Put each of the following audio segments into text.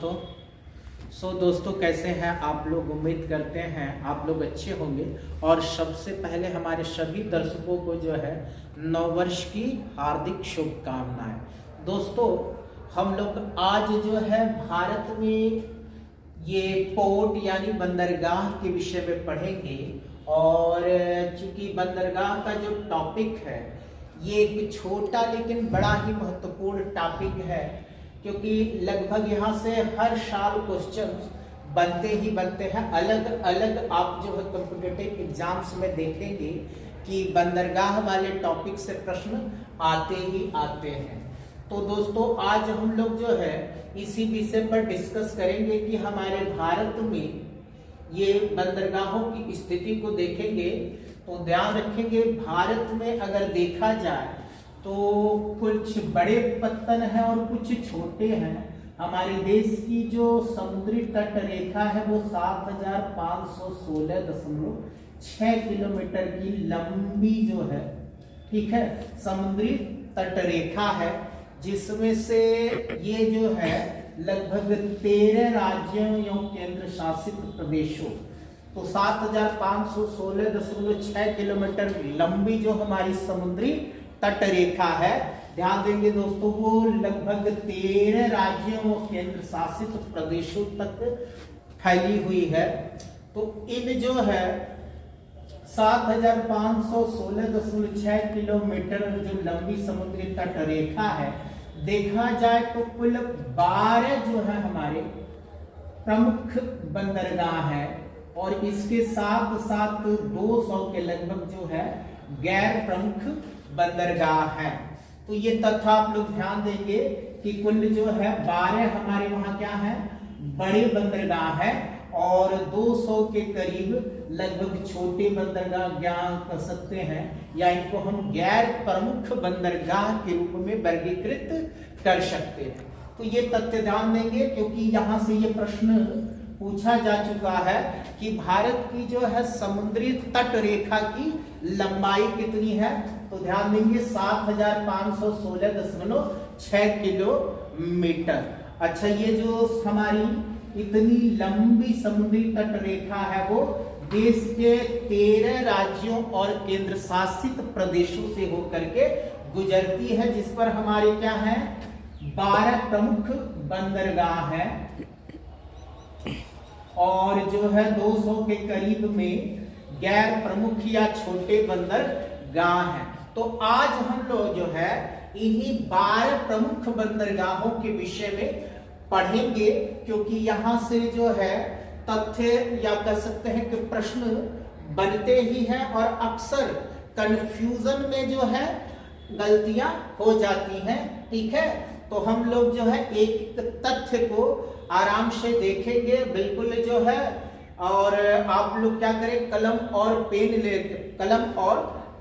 दोस्तों। दोस्तों कैसे हैं आप लोग। उम्मीद करते हैं आप लोग अच्छे होंगे। और सबसे पहले हमारे सभी दर्शकों को जो है नववर्ष की हार्दिक शुभकामनाएं। दोस्तों हम लोग आज जो है भारत में ये पोर्ट यानी बंदरगाह के विषय में पढ़ेंगे। और चूंकि बंदरगाह का जो टॉपिक है ये एक छोटा लेकिन बड़ा ही महत्वपूर्ण टॉपिक है, क्योंकि लगभग यहाँ से हर साल क्वेश्चंस बनते ही बनते हैं। अलग अलग आप जो है कॉम्पिटिटिव एग्जाम्स में देखेंगे कि बंदरगाह वाले टॉपिक से प्रश्न आते ही आते हैं। तो दोस्तों आज हम लोग जो है इसी विषय पर डिस्कस करेंगे कि हमारे भारत में ये बंदरगाहों की स्थिति को देखेंगे। तो ध्यान रखेंगे भारत में अगर देखा जाए तो कुछ बड़े पत्तन हैं और कुछ छोटे हैं। हमारे देश की जो समुद्री तट रेखा है वो 7516.6 किलोमीटर की लंबी जो है, ठीक है, समुद्री तट रेखा है, जिसमें से ये जो है लगभग 13 राज्यों या केंद्र शासित प्रदेशों। तो 7516.6 किलोमीटर लंबी जो हमारी समुद्री तट रेखा है, ध्यान देंगे दोस्तों, वो लगभग 13 राज्यों और केंद्र शासित प्रदेशों तक फैली हुई है। तो इन जो है 7516.6 किलोमीटर जो लंबी समुद्री तट रेखा है, देखा जाए तो कुल 12 जो है हमारे प्रमुख बंदरगाह है और इसके साथ साथ 200 के लगभग जो है गैर प्रमुख बंदरगाह है। तो ये तथ्य आप लोग ध्यान देंगे कि कुल जो है 12 हमारे वहां क्या है, बड़े बंदरगाह है और 200 के करीब लगभग छोटे बंदरगाह ज्ञान कर सकते हैं, या इनको हम गैर प्रमुख बंदरगाह के रूप में वर्गीकृत कर सकते हैं। तो ये तथ्य ध्यान देंगे, क्योंकि यहाँ से ये प्रश्न पूछा जा चुका है कि भारत की जो है समुद्री तट रेखा की लंबाई कितनी है। तो ध्यान देंगे 7516.6 किलोमीटर। अच्छा, ये जो हमारी इतनी लंबी समुद्री तट रेखा है वो देश के 13 राज्यों और केंद्र शासित प्रदेशों से होकर के गुजरती है, जिस पर हमारे क्या है 12 प्रमुख बंदरगाह है और जो है 200 के करीब में गैर प्रमुख या छोटे बंदरगाह हैं। तो आज हम लोग जो है इन्हीं 12 प्रमुख बंदरगाहों के विषय में पढ़ेंगे, क्योंकि यहां से जो है तथ्य या कह सकते हैं कि प्रश्न बनते ही हैं और अक्सर कंफ्यूजन में जो है गलतियां हो जाती हैं, ठीक है। तो हम लोग जो है एक तथ्य को आराम से देखेंगे बिल्कुल जो है, और आप लोग क्या करें कलम और पेन ले, कलम और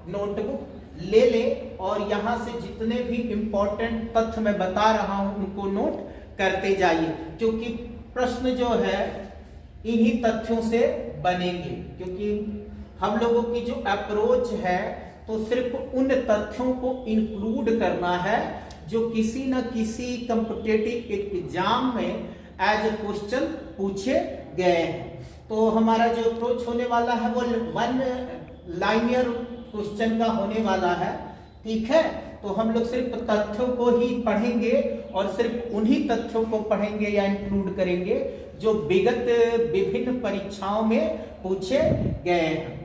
नोटबुक ले ले और यहाँ से जितने भी इंपॉर्टेंट तथ्य मैं बता रहा हूं उनको नोट करते जाइए, क्योंकि प्रश्न जो है इन्हीं तथ्यों से बनेंगे। क्योंकि हम लोगों की जो अप्रोच है तो सिर्फ उन तथ्यों को इंक्लूड करना है जो किसी न किसी कॉम्पिटिटिव एग्जाम में एज ए क्वेश्चन पूछे गए हैं। तो हमारा जो अप्रोच होने वाला है वो 1 लाइनियर क्वेश्चन का होने वाला है, ठीक है। तो हम लोग सिर्फ तथ्यों को ही पढ़ेंगे और सिर्फ उन्हीं तथ्यों को पढ़ेंगे या इंक्लूड करेंगे जो विगत विभिन्न परीक्षाओं में पूछे गए हैं।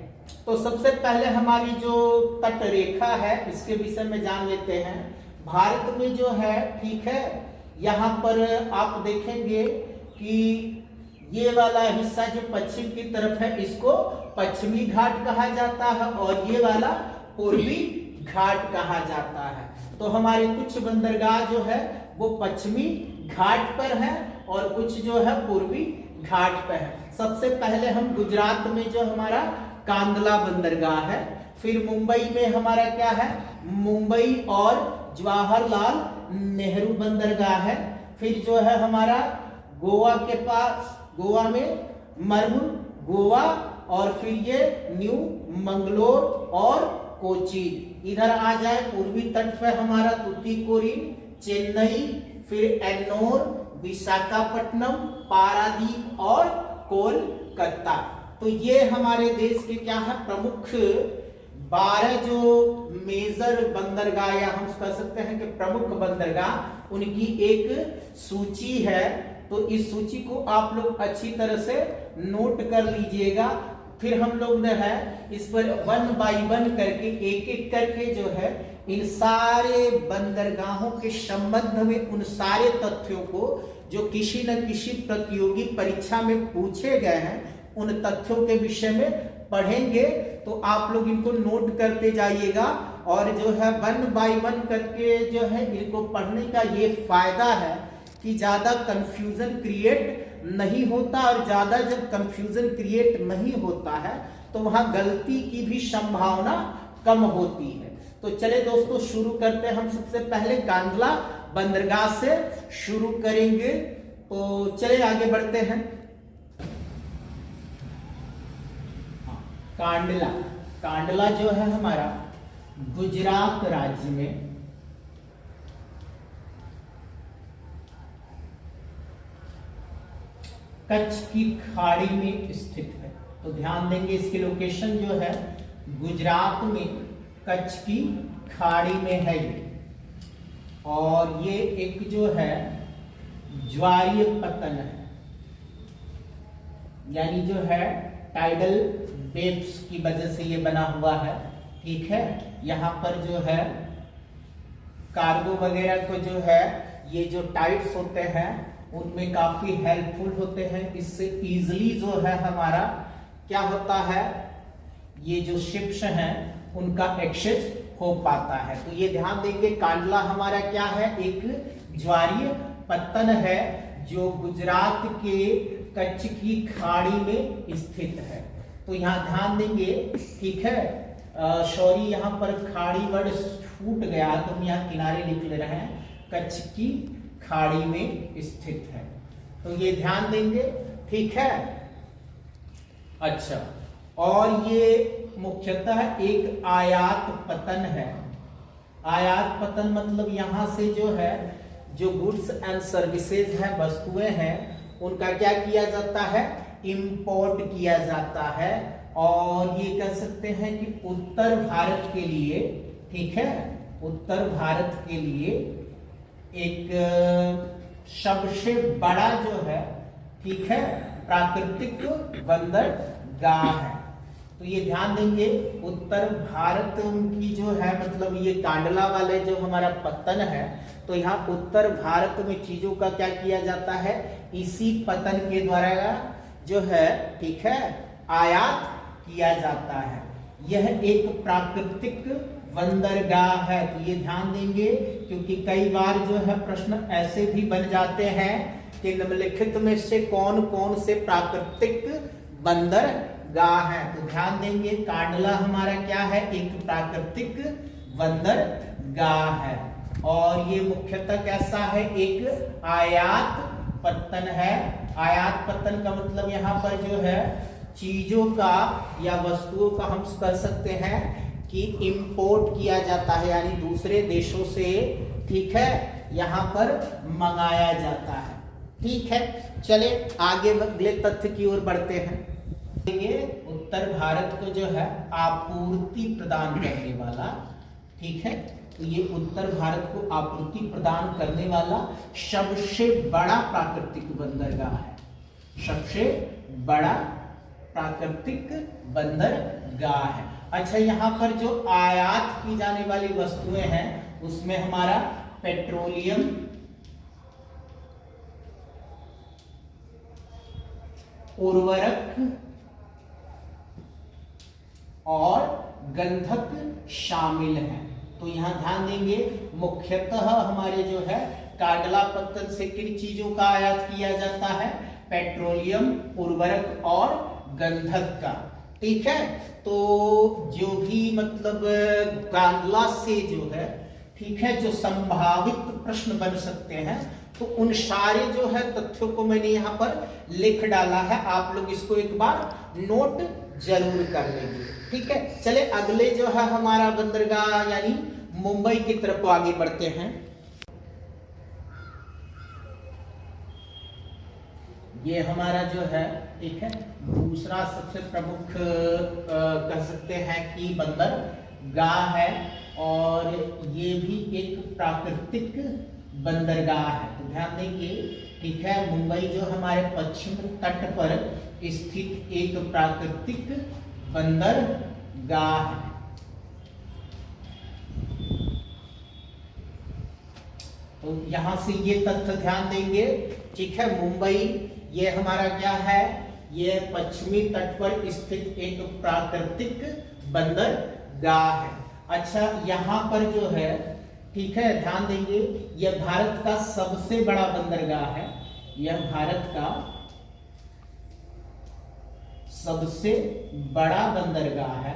तो सबसे पहले हमारी जो तट रेखा है इसके विषय में जान लेते हैं। भारत में जो है, ठीक है, यहाँ पर आप देखेंगे कि ये वाला हिस्सा जो पश्चिम की तरफ है इसको पश्चिमी घाट कहा जाता है और ये वाला पूर्वी घाट कहा जाता है। तो हमारे कुछ बंदरगाह जो है वो पश्चिमी घाट पर है और कुछ जो है पूर्वी घाट पर है। सबसे पहले हम गुजरात में जो हमारा कांदला बंदरगाह है, फिर मुंबई में हमारा क्या है मुंबई और जवाहरलाल नेहरू बंदरगाह है, फिर जो है हमारा गोवा के पास, गोवा में मरमुर गोवा, और फिर ये न्यू मंगलोर और कोची। इधर आ जाए पूर्वी तट पे हमारा तूतीकोरिन, चेन्नई, फिर एन्नोर, विशाखापट्टनम, पारादीप और कोलकाता। तो ये हमारे देश के क्या है प्रमुख 12 जो मेजर बंदरगाह या हम कह सकते हैं कि प्रमुख बंदरगाह, उनकी एक सूची है। तो इस सूची को आप लोग अच्छी तरह से नोट कर लीजिएगा। फिर हम लोग जो है इस पर 1 बाय 1 करके एक एक करके जो है इन सारे बंदरगाहों के संबंध में उन सारे तथ्यों को जो किसी न किसी प्रतियोगी परीक्षा में पूछे गए हैं उन तथ्यों के विषय में पढ़ेंगे। तो आप लोग इनको नोट करते जाइएगा और जो है 1 बाय 1 करके जो है इनको पढ़ने का ये फायदा है कि ज्यादा कंफ्यूजन क्रिएट नहीं होता, और ज्यादा जब कंफ्यूजन क्रिएट नहीं होता है तो वहां गलती की भी संभावना कम होती है। तो चले दोस्तों शुरू करते हैं। हम सबसे पहले कांडला बंदरगाह से शुरू करेंगे। तो चले आगे बढ़ते हैं। कांडला, कांडला जो है हमारा गुजरात राज्य में कच्छ की खाड़ी में स्थित है। तो ध्यान देंगे इसकी लोकेशन जो है गुजरात में कच्छ की खाड़ी में है ये, और ये एक जो है ज्वारीय पतन है, यानी जो है टाइडल वेव्स की वजह से ये बना हुआ है। ठीक है, यहाँ पर जो है कार्गो वगैरह को जो है ये जो टाइड्स होते हैं उनमें काफी हेल्पफुल होते हैं। इससे इजीली जो है हमारा क्या होता है, ये जो शिप्स हैं उनका एक्सेस हो पाता है। तो ये ध्यान देंगे कांडला हमारा क्या है, एक ज्वारीय पत्तन है जो गुजरात के कच्छ की खाड़ी में स्थित है। तो यहाँ ध्यान देंगे, ठीक है, सॉरी यहाँ पर खाड़ी वर्ड छूट गया तो हम यहाँ किनारे लिख ले रहे हैं, कच्छ की खाड़ी में स्थित है। तो ये ध्यान देंगे, ठीक है। अच्छा, और ये मुख्यतः एक आयात पतन है। आयात पतन मतलब यहां से जो है जो गुड्स एंड सर्विसेज है, वस्तुएं हैं, उनका क्या किया जाता है, इंपोर्ट किया जाता है। और ये कह सकते हैं कि उत्तर भारत के लिए, ठीक है, उत्तर भारत के लिए एक सबसे बड़ा जो है, ठीक है, प्राकृतिक बंदरगाह है। तो ये ध्यान देंगे उत्तर भारत की जो है मतलब ये कांडला वाले जो हमारा पत्तन है, तो यहाँ उत्तर भारत में चीजों का क्या किया जाता है, इसी पतन के द्वारा जो है, ठीक है, आयात किया जाता है। यह एक प्राकृतिक बंदरगाह है। तो ये ध्यान देंगे क्योंकि कई बार जो है प्रश्न ऐसे भी बन जाते हैं कि निम्नलिखित में से कौन कौन से प्राकृतिक बंदरगाह है। तो ध्यान देंगे कांडला हमारा क्या है, एक प्राकृतिक बंदरगाह है। और ये मुख्यतः कैसा है, एक आयात पत्तन है। आयात पत्तन का मतलब यहाँ पर जो है चीजों का या वस्तुओं का हम कह सकते हैं कि इंपोर्ट किया जाता है, यानी दूसरे देशों से, ठीक है, यहाँ पर मंगाया जाता है। ठीक है, चले आगे अगले तथ्य की ओर बढ़ते हैं। ये उत्तर भारत को जो है आपूर्ति प्रदान करने वाला, ठीक है, तो ये उत्तर भारत को आपूर्ति प्रदान करने वाला सबसे बड़ा प्राकृतिक बंदरगाह है। सबसे बड़ा प्राकृतिक बंदरगाह है। अच्छा, यहाँ पर जो आयात की जाने वाली वस्तुएं हैं उसमें हमारा पेट्रोलियम, उर्वरक और गंधक शामिल हैं। तो यहाँ ध्यान देंगे मुख्यतः हमारे जो है कांडला पत्तन से किन चीजों का आयात किया जाता है, पेट्रोलियम, उर्वरक और गंधक का। ठीक है, तो जो भी मतलब कांडला से जो है, ठीक है, जो संभावित प्रश्न बन सकते हैं तो उन सारे जो है तथ्यों को मैंने यहाँ पर लिख डाला है। आप लोग इसको एक बार नोट जरूर कर लेंगे। ठीक है, चले अगले जो है हमारा बंदरगाह यानी मुंबई की तरफ आगे बढ़ते हैं। ये हमारा जो है, ठीक है, दूसरा सबसे प्रमुख कह सकते हैं कि बंदरगाह है, और ये भी एक प्राकृतिक बंदरगाह है। तो ध्यान देंगे, ठीक है, मुंबई जो हमारे पश्चिम तट पर स्थित एक प्राकृतिक बंदरगाह है। तो यहां से ये तथ्य ध्यान देंगे, ठीक है, मुंबई ये हमारा क्या है, ये पश्चिमी तट पर स्थित एक प्राकृतिक बंदरगाह है। अच्छा, यहां पर जो है, ठीक है, ध्यान देंगे, यह भारत का सबसे बड़ा बंदरगाह है। यह भारत का सबसे बड़ा बंदरगाह है।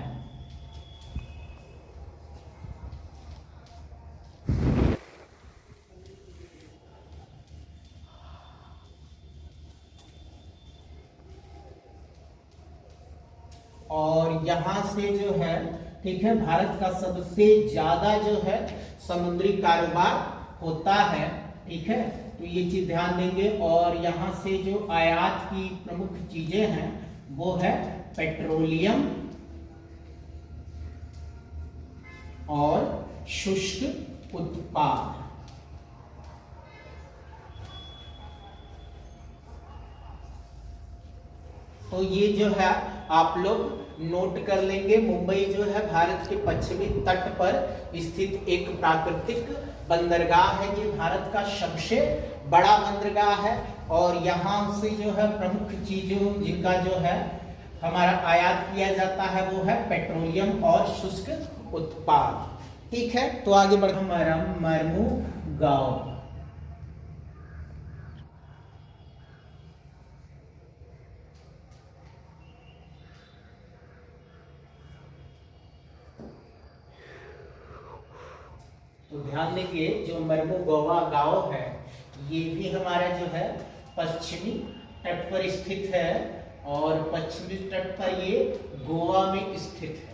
और यहां से जो है, ठीक है, भारत का सबसे ज्यादा जो है समुद्री कारोबार होता है, ठीक है, तो ये चीज ध्यान देंगे। और यहां से जो आयात की प्रमुख चीजें हैं वो है पेट्रोलियम और शुष्क उत्पाद। तो ये जो है आप लोग नोट कर लेंगे, मुंबई जो है भारत के पश्चिमी तट पर स्थित एक प्राकृतिक बंदरगाह है। ये भारत का सबसे बड़ा बंदरगाह है, और यहाँ से जो है प्रमुख चीजों जिनका जो है हमारा आयात किया जाता है वो है पेट्रोलियम और शुष्क उत्पाद। ठीक है, तो आगे बढ़ हमारा मरमुगांव। तो ध्यान देंगे, जो मरमुगांव गांव है ये भी हमारा जो है पश्चिमी तट पर स्थित है, और पश्चिमी तट पर ये गोवा में स्थित है।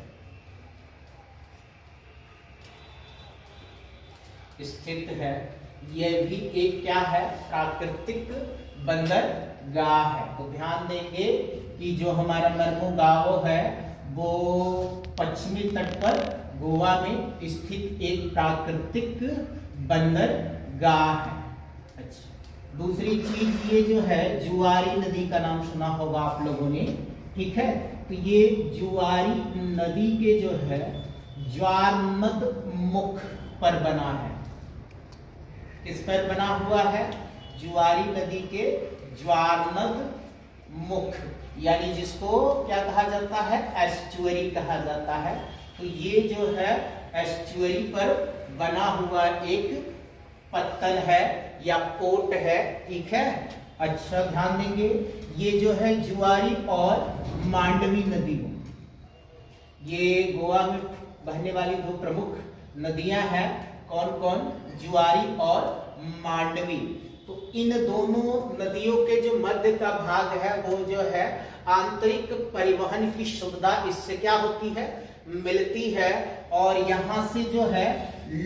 यह भी एक क्या है, प्राकृतिक बंदरगाह है। तो ध्यान देंगे कि जो हमारा मरमुगांव है वो पश्चिमी तट पर गोवा में स्थित एक प्राकृतिक बंदरगाह है। अच्छा, दूसरी चीज ये जो है जुआरी नदी का नाम सुना होगा आप लोगों ने, ठीक है, तो ये जुआरी नदी के जो है ज्वारनद मुख पर बना है। किस पर बना हुआ है? जुआरी नदी के ज्वारनद मुख, यानी जिसको क्या कहा जाता है, एस्चुअरी कहा जाता है। तो ये जो है एस्चुअरी पर बना हुआ एक पत्तन है या पोर्ट है, ठीक है। अच्छा, ध्यान देंगे, ये जो है जुआरी और मांडवी नदी, ये गोवा में बहने वाली दो प्रमुख नदियां हैं। कौन कौन? जुआरी और मांडवी। तो इन दोनों नदियों के जो मध्य का भाग है वो जो है आंतरिक परिवहन की सुविधा इससे क्या होती है, मिलती है। और यहां से जो है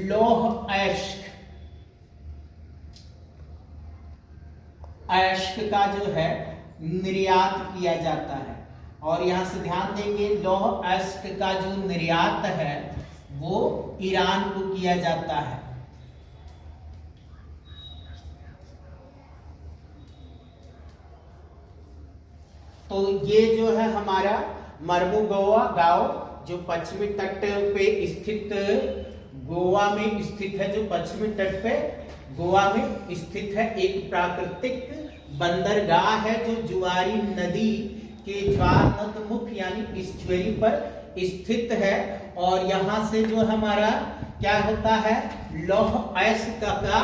लौह अयस्क का जो है निर्यात किया जाता है। और यहां से ध्यान देंगे, लौह अयस्क का जो निर्यात है वो ईरान को किया जाता है। तो ये जो है हमारा मरमुगांव गांव जो पश्चिमी तट पे स्थित गोवा में स्थित है, जो पश्चिमी तट पे गोवा में स्थित है, एक प्राकृतिक बंदरगाह है जो जुआरी नदी के ज्वारनद मुख यानी एस्चुअरी पर स्थित है। और यहां से जो हमारा क्या होता है, लौह अयस्क का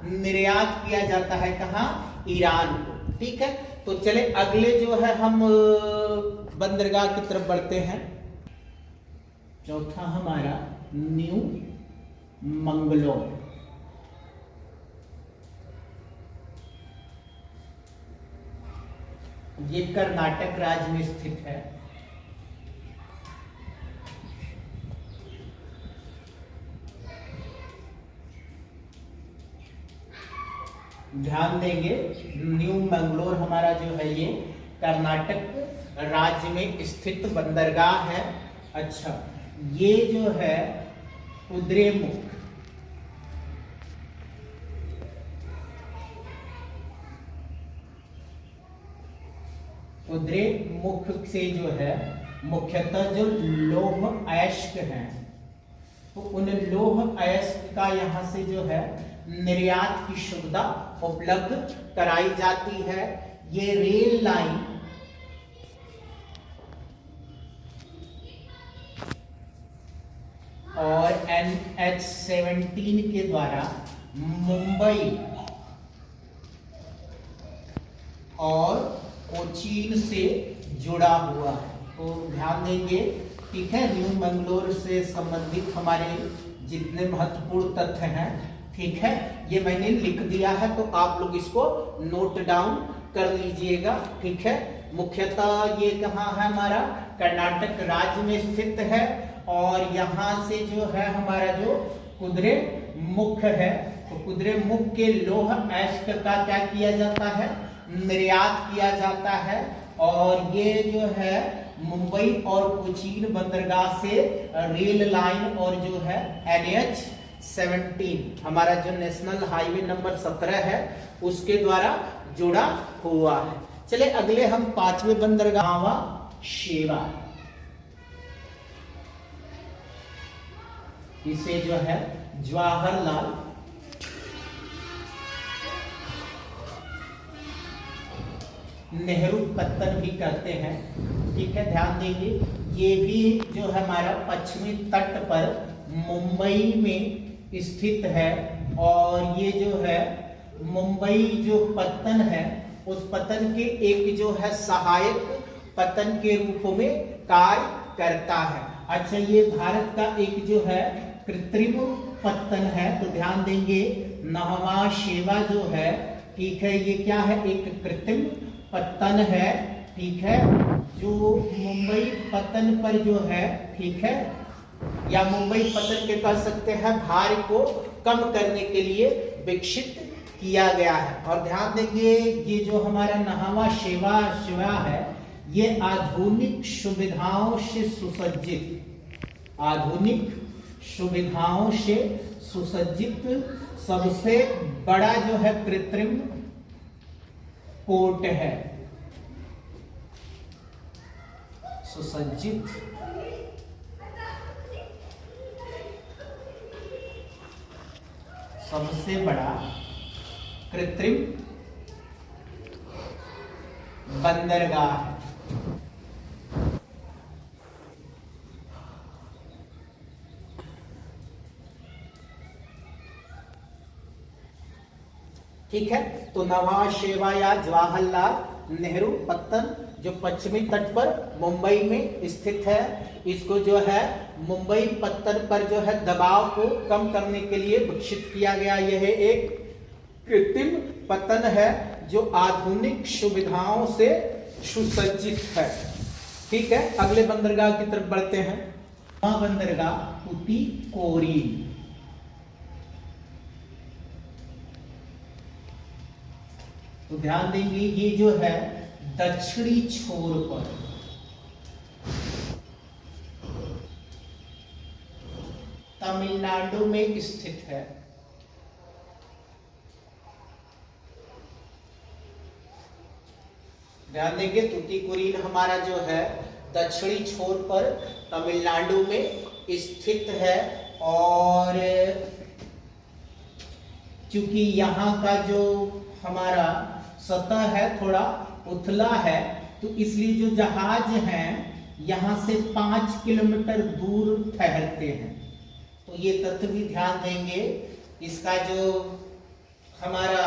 निर्यात किया जाता है, कहां? ईरान को। ठीक है, तो चले अगले जो है हम बंदरगाह की तरफ बढ़ते हैं। चौथा हमारा न्यू मंगलोर। ये कर्नाटक राज्य में स्थित है। ध्यान देंगे न्यू मंगलोर हमारा जो है ये कर्नाटक राज्य में स्थित बंदरगाह है। अच्छा, ये जो है कुद्रेमुख, कुद्रेमुख से जो है मुख्यतः जो लौह अयस्क हैं, तो उन लौह अयस्क का यहाँ से जो है निर्यात की सुविधा उपलब्ध कराई जाती है। ये रेल लाइन और NH-17 के द्वारा मुंबई और कोचीन से जुड़ा हुआ है। तो ध्यान देंगे, ठीक है, न्यू मंगलोर से संबंधित हमारे जितने महत्वपूर्ण तथ्य हैं, ठीक है, ये मैंने लिख दिया है, तो आप लोग इसको नोट डाउन कर लीजिएगा। ठीक है, मुख्यतः ये कहाँ है, हमारा कर्नाटक राज्य में स्थित है और यहाँ से जो है हमारा जो कुद्रेमुख है, तो कुद्रेमुख के लौह अयस्क का क्या किया जाता है, निर्यात किया जाता है। और ये जो है मुंबई और कोचीन बंदरगाह से रेल लाइन और जो है NH-17 हमारा जो नेशनल हाईवे नंबर 17 है उसके द्वारा जुड़ा हुआ है। चले अगले हम 5वें बंदरगाह शेवा, इसे जो है जवाहरलाल नेहरू पत्तन भी करते हैं। ठीक है, ध्यान देंगे, ये भी जो है हमारा पश्चिमी तट पर मुंबई में स्थित है और ये जो है मुंबई जो पत्तन है उस पत्तन के एक जो है सहायक पत्तन के रूप में कार्य करता है। अच्छा, ये भारत का एक जो है कृत्रिम पत्तन है, तो ध्यान देंगे नहवा शेवा जो है, ठीक है, ये क्या है, एक कृत्रिम पत्तन है। ठीक है, जो मुंबई पत्तन पर जो है, ठीक है, या मुंबई पत्तन के कह सकते हैं भार को कम करने के लिए विकसित किया गया है। और ध्यान देंगे ये जो हमारा नहवा शेवा है ये आधुनिक सुविधाओं से सुसज्जित, आधुनिक सुविधाओं से सुसज्जित सबसे बड़ा जो है कृत्रिम पोर्ट है, सुसज्जित सबसे बड़ा कृत्रिम बंदरगाह है। ठीक है, तो नवा शेवा या जवाहरलाल नेहरू पत्तन जो पश्चिमी तट पर मुंबई में स्थित है, इसको जो है मुंबई पत्तन पर जो है दबाव को कम करने के लिए विकसित किया गया। यह एक कृत्रिम पत्तन है जो आधुनिक सुविधाओं से सुसज्जित है। ठीक है, अगले बंदरगाह की तरफ बढ़ते हैं। बंदरगाह टुटीकोरिन, तो ध्यान देंगे ये जो है दक्षिणी छोर पर तमिलनाडु में स्थित है। ध्यान देंगे टुटीकोरिन हमारा जो है दक्षिणी छोर पर तमिलनाडु में स्थित है और क्योंकि यहाँ का जो हमारा सतह है थोड़ा उथला है, तो इसलिए जो जहाज हैं यहाँ से 5 किलोमीटर दूर ठहरते हैं। तो ये तथ्य भी ध्यान देंगे, इसका जो हमारा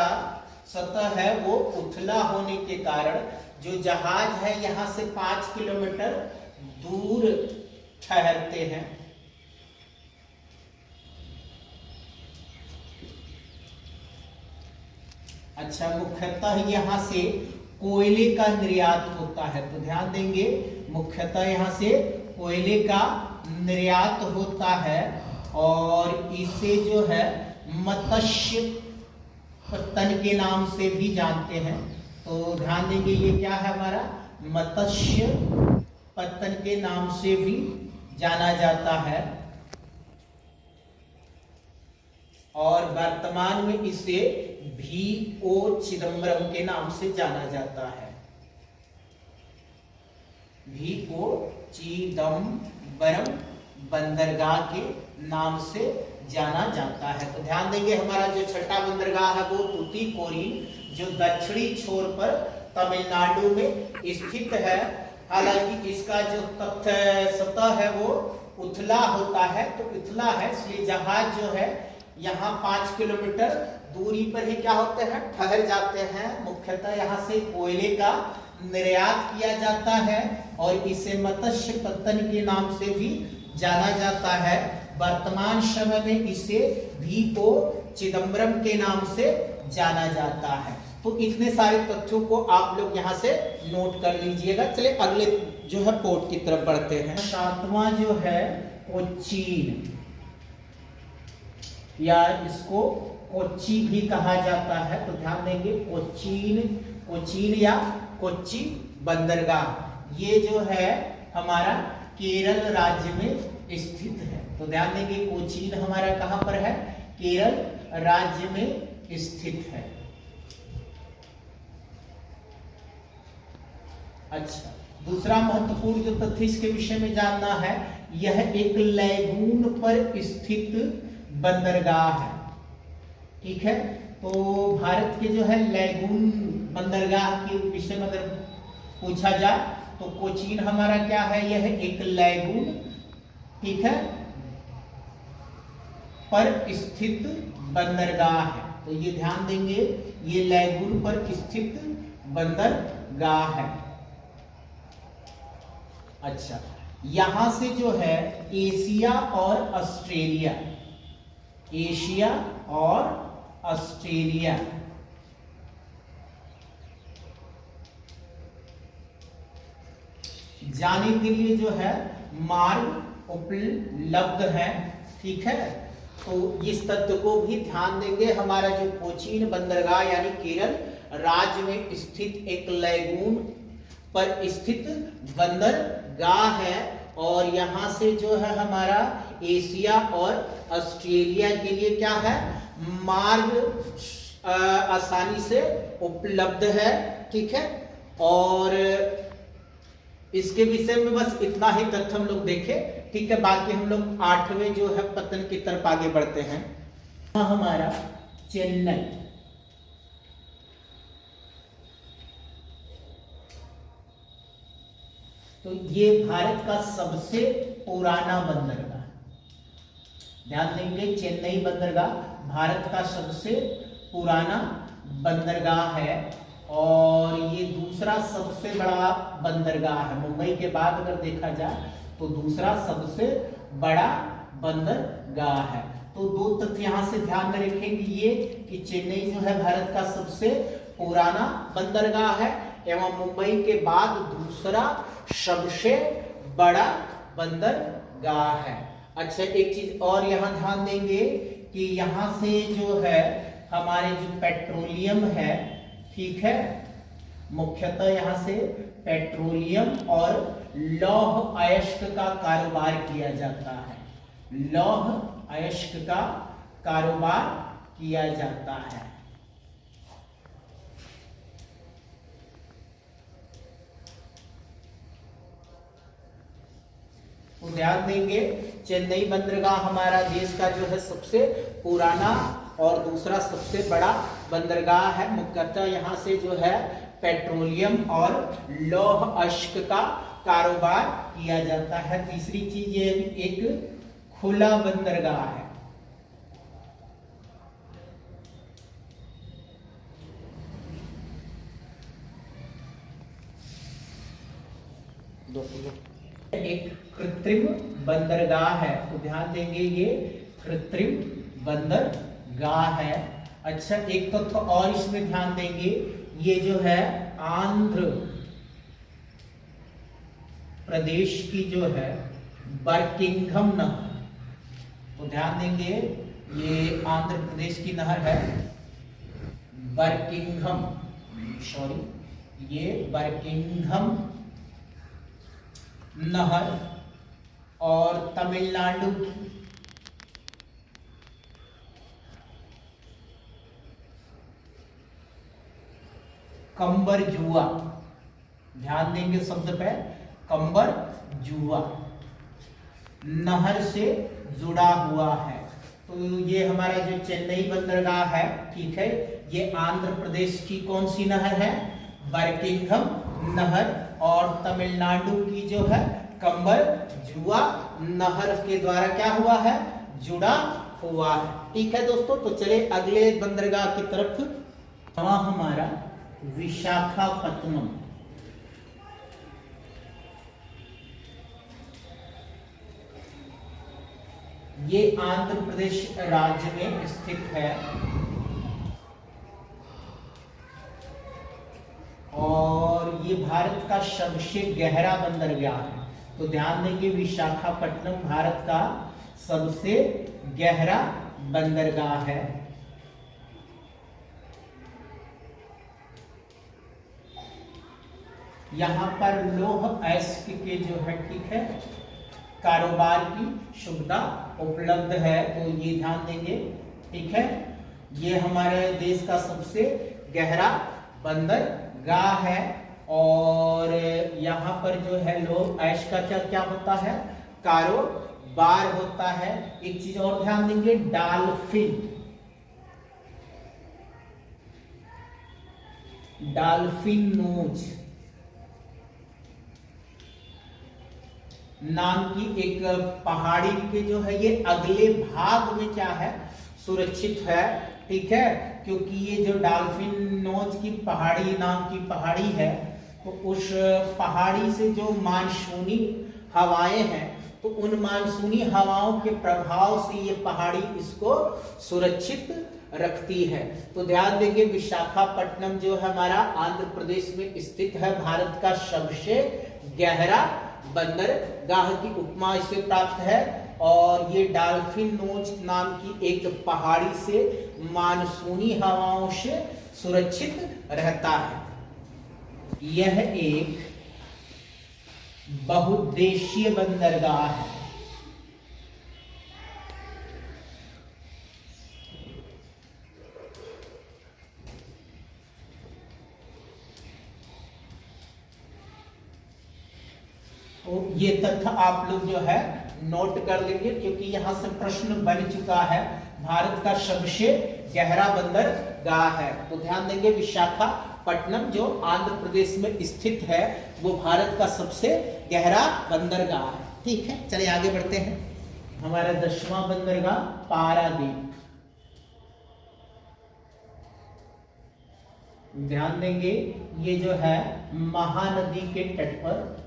सतह है वो उथला होने के कारण जो जहाज है यहाँ से 5 किलोमीटर दूर ठहरते हैं। अच्छा, मुख्यतः यहाँ से कोयले का निर्यात होता है, तो ध्यान देंगे मुख्यतः यहाँ से कोयले का निर्यात होता है और इसे जो है मत्स्य पत्तन के नाम से भी जानते हैं। तो ध्यान देंगे ये क्या है हमारा मत्स्य पत्तन के नाम से भी जाना जाता है और वर्तमान में इसे V.O. चिदम्बरम के नाम से जाना जाता है। V.O. चिदम्बरम बंदरगाह के नाम से जाना जाता है। तो ध्यान देंगे हमारा जो छठा बंदरगाह है वो तूतीकोरिन जो दक्षिणी छोर पर तमिलनाडु में स्थित है। हालांकि इसका जो सतह है वो उथला होता है, तो उथला है इसलिए जहाज जो है यहाँ 5 किलोमीटर दूरी पर ही क्या होते हैं ठहर जाते हैं। मुख्यतः यहाँ से कोयले का निर्यात किया जाता है और इसे मत्स्य पत्तन के नाम से भी जाना जाता है। वर्तमान समय में इसे V.O. चिदम्बरम के नाम से जाना जाता है। तो इतने सारे तथ्यों को आप लोग यहाँ से नोट कर लीजिएगा। चलिए अगले जो है पोर्ट की तरफ बढ़ते हैं। सातवां जो है कोचीन या इसको कोच्चि भी कहा जाता है। तो ध्यान देंगे कोचीन या कोच्चि बंदरगाह ये जो है हमारा केरल राज्य में स्थित है। तो ध्यान देंगे कोचीन हमारा कहां पर है केरल राज्य में स्थित है। अच्छा, दूसरा महत्वपूर्ण जो तथ्य इसके विषय में जानना है, यह एक लैगून पर स्थित बंदरगाह है। ठीक है, तो भारत के जो है लैगून बंदरगाह के विषय में अगर पूछा जाए तो कोचीन हमारा क्या है, यह एक लैगून ठीक है पर स्थित बंदरगाह है। तो ये ध्यान देंगे ये लैगून पर स्थित बंदरगाह है। अच्छा, यहां से जो है एशिया और ऑस्ट्रेलिया जाने के लिए जो है मार्ग उपलब्ध है। ठीक है, तो इस तथ्य को भी ध्यान देंगे। हमारा जो कोचीन बंदरगाह यानी केरल राज्य में स्थित एक लैगून पर स्थित बंदरगाह है और यहां से जो है हमारा एशिया और ऑस्ट्रेलिया के लिए क्या है मार्ग आसानी से उपलब्ध है। ठीक है, और इसके विषय में बस इतना ही तथ्य हम लोग देखें। ठीक है, बाकी हम लोग 8वें जो है पतन की तरफ आगे बढ़ते हैं। हमारा चेन्नई, तो ये भारत का सबसे पुराना बंदरगाह, ध्यान देंगे चेन्नई बंदरगाह भारत का सबसे पुराना बंदरगाह है और ये दूसरा सबसे बड़ा बंदरगाह है। मुंबई के बाद अगर देखा जाए तो दूसरा सबसे बड़ा बंदरगाह है। तो दो तथ्य यहां से ध्यान में रखेंगे, ये कि चेन्नई जो है भारत का सबसे पुराना बंदरगाह है एवं मुंबई के बाद दूसरा सबसे बड़ा बंदरगाह है। अच्छा, एक चीज और यहां ध्यान देंगे कि यहां से जो है हमारे जो पेट्रोलियम है, ठीक है, मुख्यतः यहां से पेट्रोलियम और लौह अयस्क का कारोबार किया जाता है। लौह अयस्क का कारोबार किया जाता है। तो ध्यान देंगे चेन्नई बंदरगाह हमारा देश का जो है सबसे पुराना और दूसरा सबसे बड़ा बंदरगाह है। मुख्यतः यहाँ से जो है पेट्रोलियम और लौह अयस्क का कारोबार किया जाता है। तीसरी चीज ये एक खुला बंदरगाह है। एक कृत्रिम बंदरगाह है। तो ध्यान देंगे ये कृत्रिम बंदरगाह है। अच्छा, एक तथ्य और इसमें ध्यान देंगे, ये जो है आंध्र प्रदेश की जो है बरकिंघम नहर, तो ध्यान देंगे ये आंध्र प्रदेश की नहर है बर्किंघम, सॉरी, ये बर्किंघम नहर और तमिलनाडु की कंबर जुआ, ध्यान देंगे शब्द पे, कंबर जुआ नहर से जुड़ा हुआ है। तो ये हमारा जो चेन्नई बंदरगाह है, ठीक है, ये आंध्र प्रदेश की कौन सी नहर है, बर्किंघम नहर, और तमिलनाडु की जो है कंबर जुआ नहर के द्वारा क्या हुआ है, जुड़ा हुआ है। ठीक है दोस्तों, तो चले अगले बंदरगाह की तरफ। वहां हमारा विशाखापत्तनम, ये आंध्र प्रदेश राज्य में स्थित है और ये भारत का सबसे गहरा बंदरगाह है। तो ध्यान देंगे, विशाखापट्टनम भारत का सबसे गहरा बंदरगाह है। यहां पर लौह अयस्क के जो है, ठीक है, कारोबार की सुविधा उपलब्ध है। तो ये ध्यान देंगे, ठीक है, ये हमारे देश का सबसे गहरा बंदरगाह है। और यहाँ पर जो है लौह अयस्क का क्या क्या होता है, कारोबार होता है। एक चीज और ध्यान देंगे, डॉल्फिन नोज नाम की एक पहाड़ी के जो है, ये अगले भाग में क्या है, सुरक्षित है। ठीक है, क्योंकि ये जो डॉल्फिन नोज की पहाड़ी नाम की पहाड़ी है, तो उस पहाड़ी से जो मानसूनी हवाएं हैं, तो उन मानसूनी हवाओं के प्रभाव से ये पहाड़ी इसको सुरक्षित रखती है। तो ध्यान देंगे, विशाखापट्टनम जो है हमारा आंध्र प्रदेश में स्थित है, भारत का सबसे गहरा बंदरगाह की उपमा इसे प्राप्त है। और ये डॉल्फिन नोज नाम की एक पहाड़ी से मानसूनी हवाओं से सुरक्षित रहता है। यह एक बहुउद्देशीय बंदरगाह है। तो ये तथ्य आप लोग जो है नोट कर लेंगे, क्योंकि यहां से प्रश्न बन चुका है। भारत का सबसे गहरा बंदरगाह है, तो ध्यान देंगे, विशाखापट्टनम जो आंध्र प्रदेश में स्थित है, वो भारत का सबसे गहरा बंदरगाह है। ठीक है, चलिए आगे बढ़ते हैं। हमारा 10वां बंदरगाह पारादीप। ध्यान देंगे, ये जो है महानदी के तट पर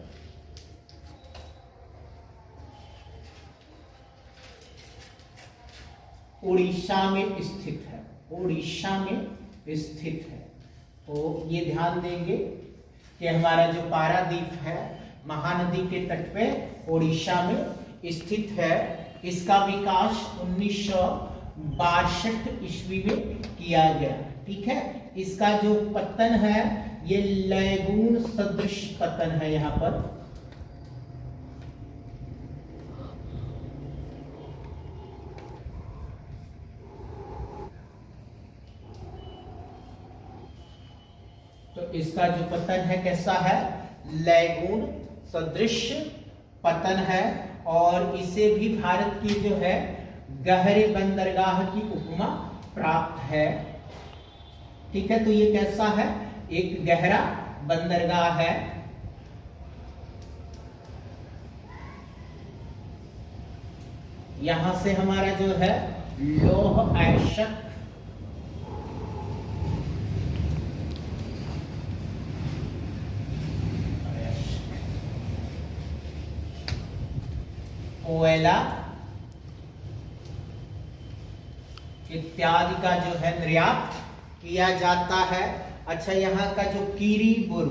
उड़ीसा में स्थित है, उड़ीसा में स्थित है। तो ये ध्यान देंगे कि हमारा जो पारादीप है महानदी के तट पे उड़ीसा में स्थित है। इसका विकास 1962 ईस्वी में किया गया। ठीक है, इसका जो पतन है ये लैगून सदृश पतन है। यहाँ पर तो इसका जो पतन है कैसा है, लैगून सदृश पतन है। और इसे भी भारत की जो है गहरे बंदरगाह की उपमा प्राप्त है। ठीक है, तो ये कैसा है, एक गहरा बंदरगाह है। यहां से हमारा जो है लौह अयस्क कोयला इत्यादि का जो है निर्यात किया जाता है। अच्छा, यहाँ का जो कीरीबुर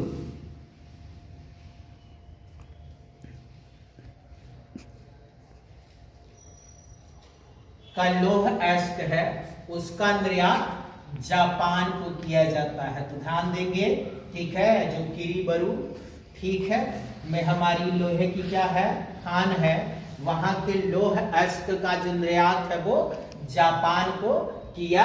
का लौह अयस्क है, उसका निर्यात जापान को किया जाता है। तो ध्यान देंगे, ठीक है, जो किरीबरू, ठीक है, में हमारी लोहे की क्या है, खान है, वहां के लोह अयस्क का जो निर्यात है वो जापान को किया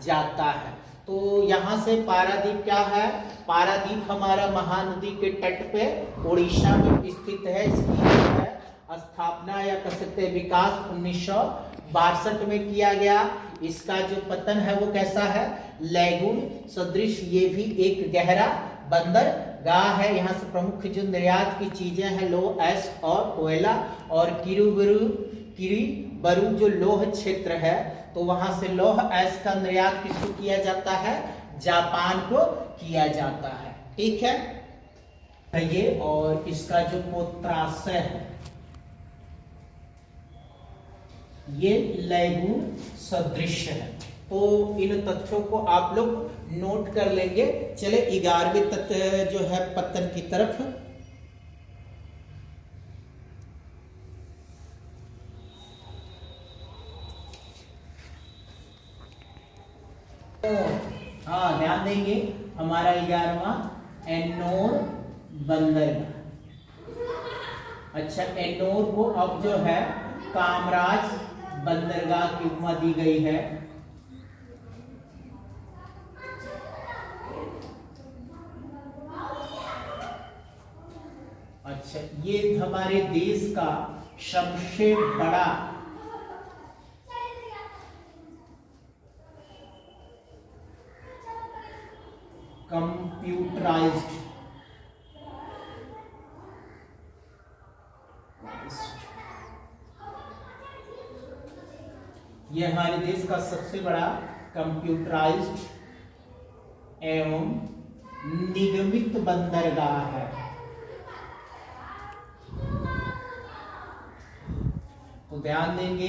जाता है। तो यहां से पारादीप क्या है, पारादीप हमारा महानदी के तट पे उड़ीसा में स्थित है। इसकी है स्थापना या कह सकते हैं विकास 1962 में किया गया। इसका जो पतन है वो कैसा है, लैगून सदृश, ये भी एक गहरा बंदरगाह है। यहाँ से प्रमुख जो निर्यात की चीजें हैं लोह अयस्क और कोयला, और किरीबरू जो लोह क्षेत्र है, तो वहां से लोह अयस्क का निर्यात किसको किया जाता है, जापान को किया जाता है। ठीक है ये, और इसका जो पोत्राशय है ये लैगून सदृश है। तो इन तथ्यों को आप लोग नोट कर लेंगे। चले 11वें तथ्य जो है पतन की तरफ। हाँ ध्यान देंगे, हमारा 11वां एन्नोर बंदरगाह। अच्छा, एन्नोर को अब जो है कामराज बंदरगाह की उपमा दी गई है। अच्छा, ये हमारे देश का सबसे बड़ा कंप्यूटराइज्ड ये हमारे देश का सबसे बड़ा कंप्यूटराइज्ड एवं निगमित बंदरगाह है। तो ध्यान देंगे,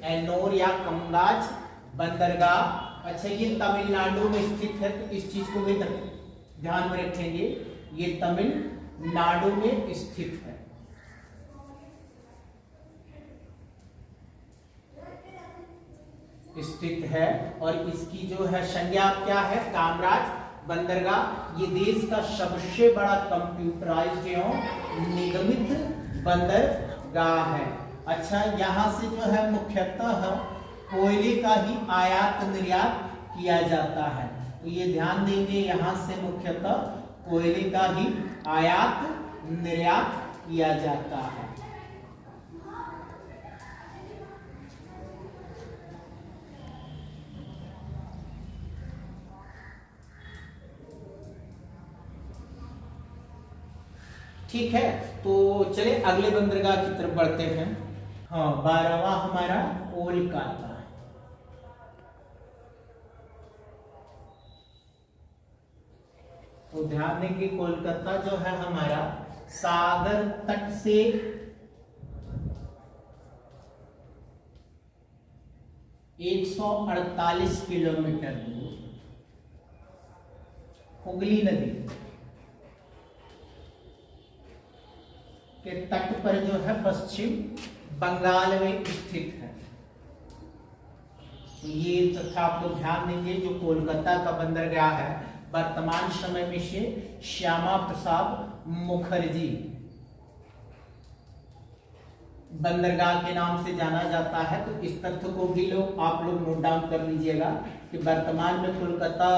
एन्नोर या कामराज बंदरगाह, अच्छा ये तमिलनाडु में स्थित है। तो इस चीज को भी ध्यान में रखेंगे, ये तमिलनाडु में स्थित है। और इसकी जो है संज्ञा क्या है, कामराज बंदरगाह। ये देश का सबसे बड़ा कंप्यूटराइज्ड एवं निगमित बंदरगाह है। अच्छा, यहाँ से जो है मुख्यतः कोयले का ही आयात निर्यात किया जाता है। तो ये ध्यान देंगे, यहाँ से मुख्यतः कोयले का ही आयात निर्यात किया जाता है। ठीक है, तो चले अगले बंदरगाह की तरफ बढ़ते हैं। हाँ, 12वां हमारा कोलकाता है। तो ध्यान दें कि कोलकाता जो है हमारा सागर तट से 148 किलोमीटर दूर हुगली नदी के तट पर जो है पश्चिम बंगाल में स्थित है। तो ये तथा आप लोग ध्यान देंगे, जो कोलकाता का बंदरगाह है वर्तमान समय में से श्यामा प्रसाद मुखर्जी बंदरगाह के नाम से जाना जाता है। तो इस तथ्य को भी आप लोग नोट डाउन कर लीजिएगा कि वर्तमान में कोलकाता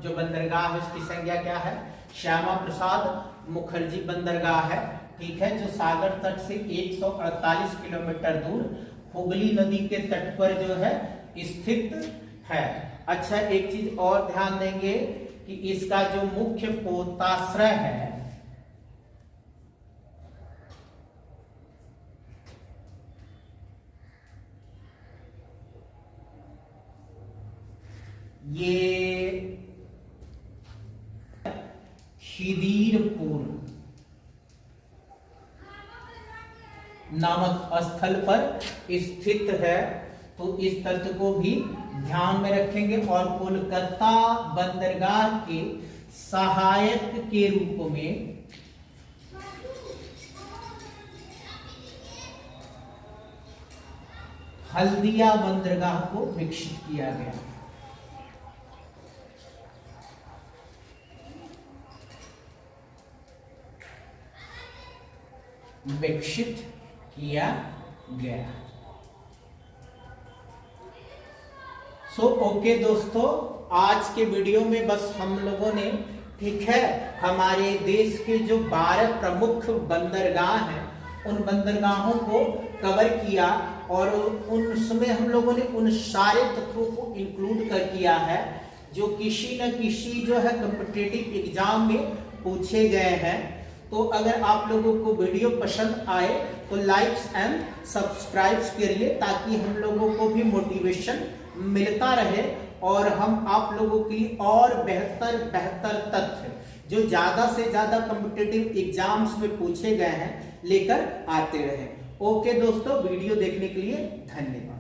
जो बंदरगाह है उसकी संज्ञा क्या है, श्यामा प्रसाद मुखर्जी बंदरगाह है। ठीक है, जो सागर तट से 148 किलोमीटर दूर हुगली नदी के तट पर जो है स्थित है। अच्छा, एक चीज और ध्यान देंगे कि इसका जो मुख्य पोताश्रय है ये खिदीरपुर नामक स्थल पर स्थित है। तो इस तथ्य को भी ध्यान में रखेंगे। और कोलकाता बंदरगाह के सहायक के रूप में हल्दिया बंदरगाह को विकसित किया गया। विकसित किया गया। ओके दोस्तों, आज के वीडियो में बस हम लोगों ने, ठीक है, हमारे देश के जो 12 प्रमुख बंदरगाह हैं उन बंदरगाहों को कवर किया और उनमें हम लोगों ने उन सारे तत्वों को इंक्लूड कर किया है जो किसी न किसी जो है कॉम्पिटिटिव एग्जाम में पूछे गए हैं। तो अगर आप लोगों को वीडियो पसंद आए तो लाइक्स एंड सब्सक्राइब करिए ताकि हम लोगों को भी मोटिवेशन मिलता रहे और हम आप लोगों के लिए और बेहतर तथ्य जो ज्यादा से ज्यादा कॉम्पिटिटिव एग्जाम्स में पूछे गए हैं लेकर आते रहे। ओके दोस्तों, वीडियो देखने के लिए धन्यवाद।